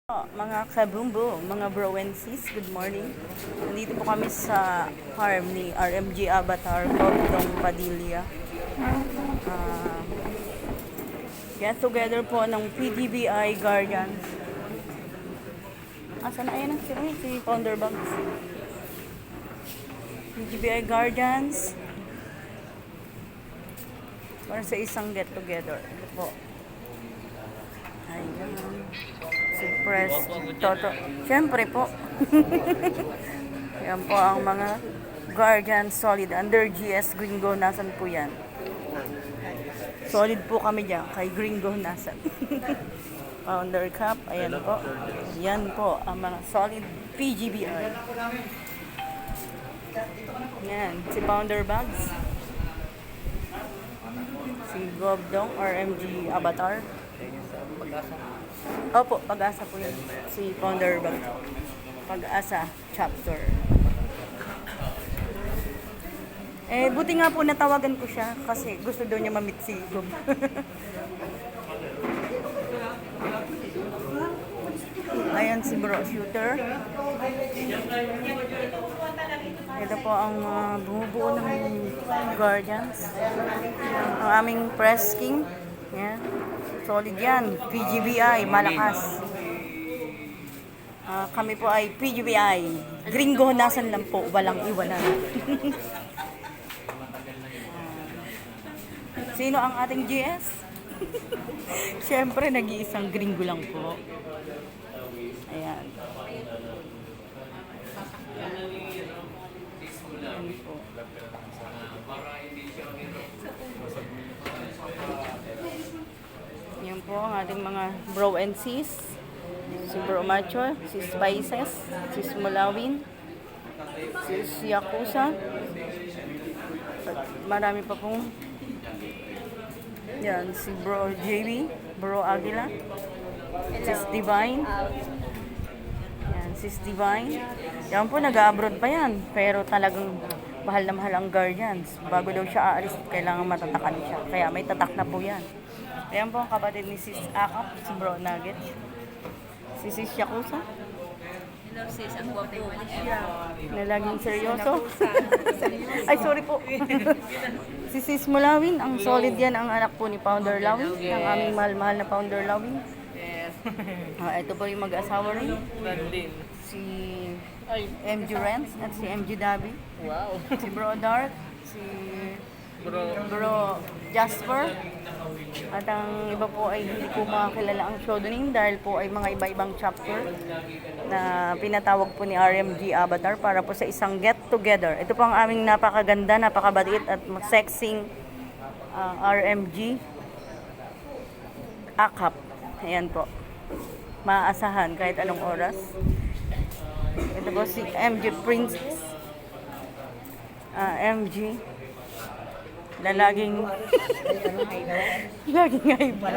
Mga kabumbo, mga bro and sis, good morning. Nandito po kami sa farm ni RMG Avatar Gobdong Padilla. Get together po ng PGBI Guardians. Asan na ayan si Roy? Si Founder Bugs. PGBI Guardians para sa isang get together. Ito po. Ayan. Si Press Toto. Siyempre po. Yan po ang mga Guardian Solid under GS Gringo. Nasan po yan? Solid po kami dyan kay Gringo. Nasan? Founder Cup. Ayan po. Yan po ang mga Solid PGBI. Yan. Si Founder Bags. Si Gobdong RMG Avatar. Opo, Pag-asa po yun. Si Founder Bag. Pag-asa chapter. Buti nga po natawagan ko siya kasi gusto daw niya ma-meet si Gob. Ayan si Bro Shooter. Ito po ang bumubuo ng Guardians. Ang aming press king. Yan. Solid yan. PGBI, malakas. Kami po ay PGBI. Gringo, nasan lang po. Walang iwanan. Sino ang ating GS? Siyempre, nag-iisang gringo lang po. Ayan. Ayan po. Yan po ang ating mga bro and sis. Si Bro Macho, si Spices, si Smulawin, si Yakuza. Marami pa pong yan, si Bro JB, Bro Aguila, Sis Divine. Yan, Sis Divine. Yan po, nag-abroad pa yan. Pero talagang mahal na mahal ang Guardians. Bago daw siya aalis, kailangan matatakan siya. Kaya may tatak na po yan. Ayan po ang kapatid ni Sis Akap, si Bro Nugget. Si Sis Yakuza. Hello sis, ang gwapo. Na laging seryoso. Ay, sorry po. Si Sis Mulawin, ang solid yan, ang anak po ni Founder Lawin. Ang aming mahal-mahal na Founder Lawin. Yes. Ito po yung mag-asawa rin. Si MG Renz at si MG Dabi. Wow. Si Bro Dark. Si Bro Jasper. At ang iba po ay hindi ko makakilala ang show doon dahil po ay mga iba-ibang chapter na pinatawag po ni RMG Avatar para po sa isang get-together. Ito po ang aming napakaganda, napakabait at sexing RMG AKAP. Ayan po. Maaasahan kahit anong oras. Ito po si MG Princess. MG na laging haiba.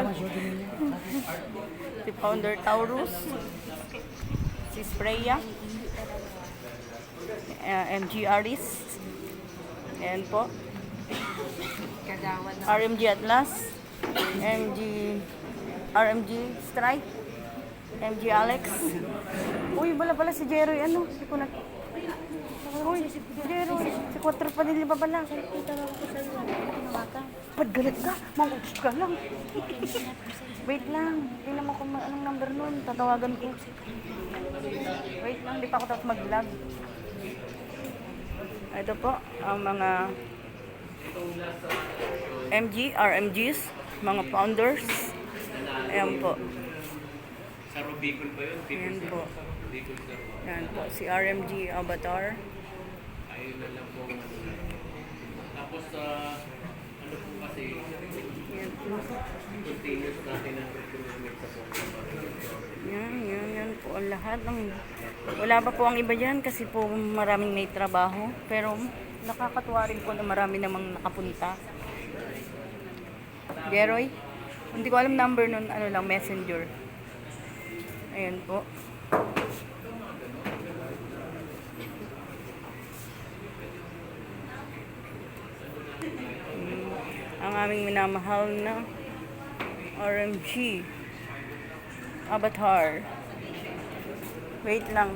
Si Founder Taurus, si Spreya, MG Aris, ayan po, RMG Atlas, RMG Strike, MG Alex. Uy, wala si Jeroy, ano? Hindi ko na... Uy, si Jeroy, si Quattro Padilla pa pala. Ba't galit ka? Mangutos ka lang. Wait lang, tingnan mo kung anong number nun. Tatawagan ko. Wait lang, di pa ako tapos mag-vlog. Ito po, ang mga RMGs, mga founders. Ayan po. Sa Rubicon ba yun? Ayan po. Rubicon sa Rubicon. Ayan po, si RMG Avatar. Ayun na lang po. Tapos, ano po kasi, Ayan po. continuous natin ang recruitment sa po. Yan po ang lahat. Wala pa po ang iba dyan kasi po maraming may trabaho. Pero nakakatuwa rin po na marami namang nakapunta. Geroy, hindi ko alam number nun, ano lang, messenger. Ayan po. Ang aming minamahal na RMG Avatar. Wait lang.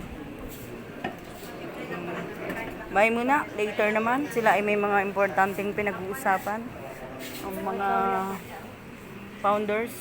Bye muna. Later naman. Sila ay may mga importanteng pinag-uusapan. Ang mga founders.